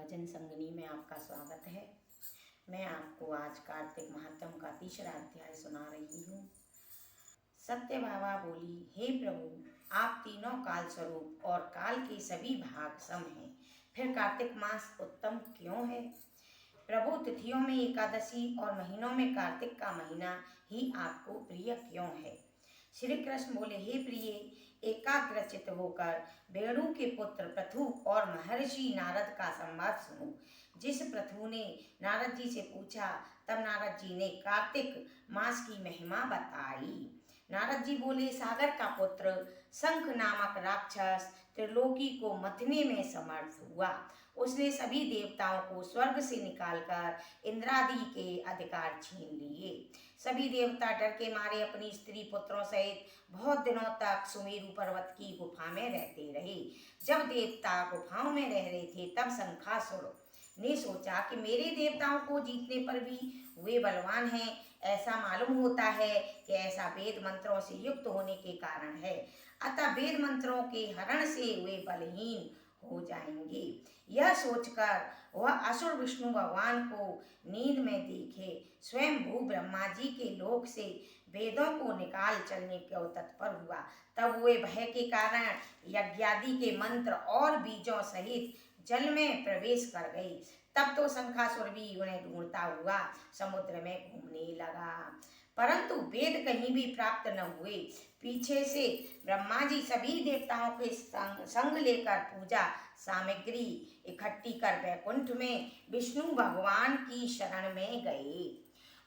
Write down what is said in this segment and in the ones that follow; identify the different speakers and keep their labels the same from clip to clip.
Speaker 1: भजन संगनी में आपका स्वागत है। मैं आपको आज कार्तिक महात्म का तीसरा अध्याय सुना रही हूँ। सत्य बाबा बोली, हे प्रभु, आप तीनों काल स्वरूप और काल के सभी भाग सम हैं, फिर कार्तिक मास उत्तम क्यों है? प्रभु, तिथियों में एकादशी और महीनों में कार्तिक का महीना ही आपको प्रिय क्यों है? श्री कृष्ण बोले, हे प्रिय, एकाग्रचित होकर वेणु के पुत्र पृथु और महर्षि नारद का संवाद सुनो। जिस पृथु ने नारद जी से पूछा, तब नारद जी ने कार्तिक मास की महिमा बताई। नारद जी बोले, सागर का पुत्र शंख नामक राक्षस त्रिलोकी को मथने में समर्थ हुआ। उसने सभी देवताओं को स्वर्ग से निकालकर इंद्रादि के अधिकार छीन लिए। सभी देवता डर के मारे अपनी स्त्री पुत्रों सहित बहुत दिनों तक सुमेरु पर्वत की गुफा में रहते रहे। जब देवता गुफाओं में रह रहे थे, तब शंखासुर ने सोचा कि मेरे देवताओं को जीतने पर भी वे बलवान हैं। ऐसा मालूम होता है कि ऐसा वेद मंत्रों से युक्त होने के कारण है, अतः वेद मंत्रों के हरण से वे बलहीन हो जाएंगे। यह सोचकर वह असुर विष्णु भगवान को नींद में देखे स्वयं भू ब्रह्मा जी के लोक से वेदों को निकाल चलने को तत्पर हुआ। तब वे भय के कारण यज्ञादि के मंत्र और बीजों सहित जल में प्रवेश कर गई। तब तो शंखासुर भी उन्हें ढूंढता हुआ समुद्र में घूमने लगा, परंतु वेद कहीं भी प्राप्त न हुए। पीछे से ब्रह्मा जी सभी देवताओं के संग लेकर पूजा सामग्री इकट्ठी कर वैकुंठ में विष्णु भगवान की शरण में गए।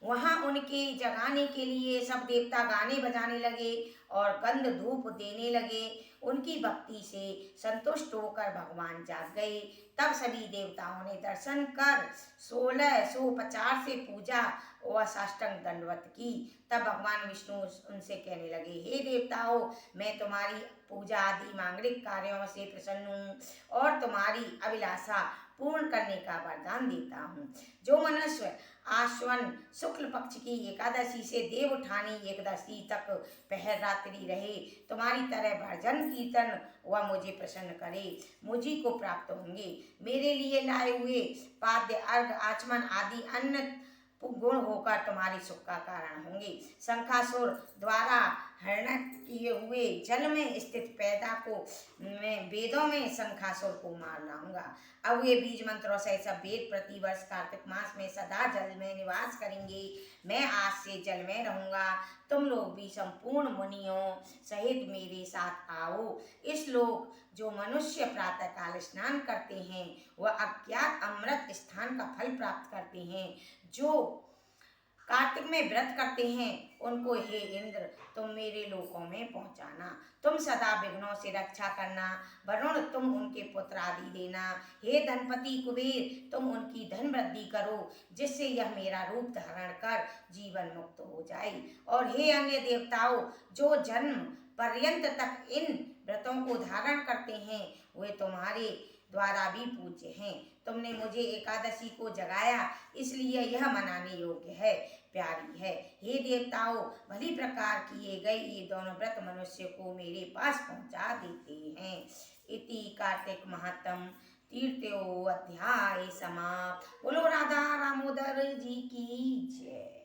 Speaker 1: वहां उनके जगाने के लिए सब देवता गाने बजाने लगे और गंध धूप देने लगे। उनकी भक्ति से संतुष्ट होकर भगवान जाग गए। तब सभी देवताओं ने दर्शन कर 1650 से पूजा और साष्टांग दंडवत की। तब भगवान विष्णु उनसे कहने लगे, हे देवताओं, मैं तुम्हारी पूजा आदि मांगलिक कार्यों से प्रसन्न हूँ और तुम्हारी अभिलाषा पूर्ण करने का वरदान देता हूँ। जो मनुष्य आश्वन शुक्ल पक्ष की एकादशी से देवउठानी एकादशी तक पहर रात्रि रहे, तुम्हारी तरह भजन कीर्तन व मुझे प्रसन्न करे, मुझी को प्राप्त होंगे। मेरे लिए लाए हुए पाद्य अर्घ आचमन आदि अन्न गुण होकर तुम्हारी सुख का कारण होंगे। शंखासुर द्वारा हरण किए हुए जल में स्थित पैदा को मैं वेदों में शंखासुर को मार लाऊंगा। अब वे बीज मंत्रों से सब वेद प्रतिवर्ष कार्तिक मास में सदा जल में निवास करेंगे। मैं आज से जल में रहूंगा। तुम लोग भी संपूर्ण मुनियों सहित मेरे साथ आओ। इस लोक जो मनुष्य प्रातः काल स्नान करते हैं वह अज्ञात अमृत स्थान का फल प्राप्त करते हैं। जो कार्तिक में व्रत करते हैं उनको हे इंद्र तुम मेरे लोकों में पहुंचाना। तुम सदा विघ्नों से रक्षा करना। वरुण तुम उनके पुत्र आदि देना। हे धनपति कुबेर तुम उनकी धन वृद्धि करो, जिससे यह मेरा रूप धारण कर जीवन मुक्त हो जाए। और हे अन्य देवताओं, जो जन्म पर्यंत तक इन व्रतों को धारण करते हैं वे तुम्हारे द्वारा भी पूज्य हैं। तुमने मुझे एकादशी को जगाया, इसलिए यह मनाने योग्य है, प्यारी है। हे देवताओं, भली प्रकार किए गए ये दोनों व्रत मनुष्य को मेरे पास पहुंचा देते हैं। इति कार्तिक महात्म तृतीयो अध्याय समाप्त। बोलो राधा रामोदर जी की जय।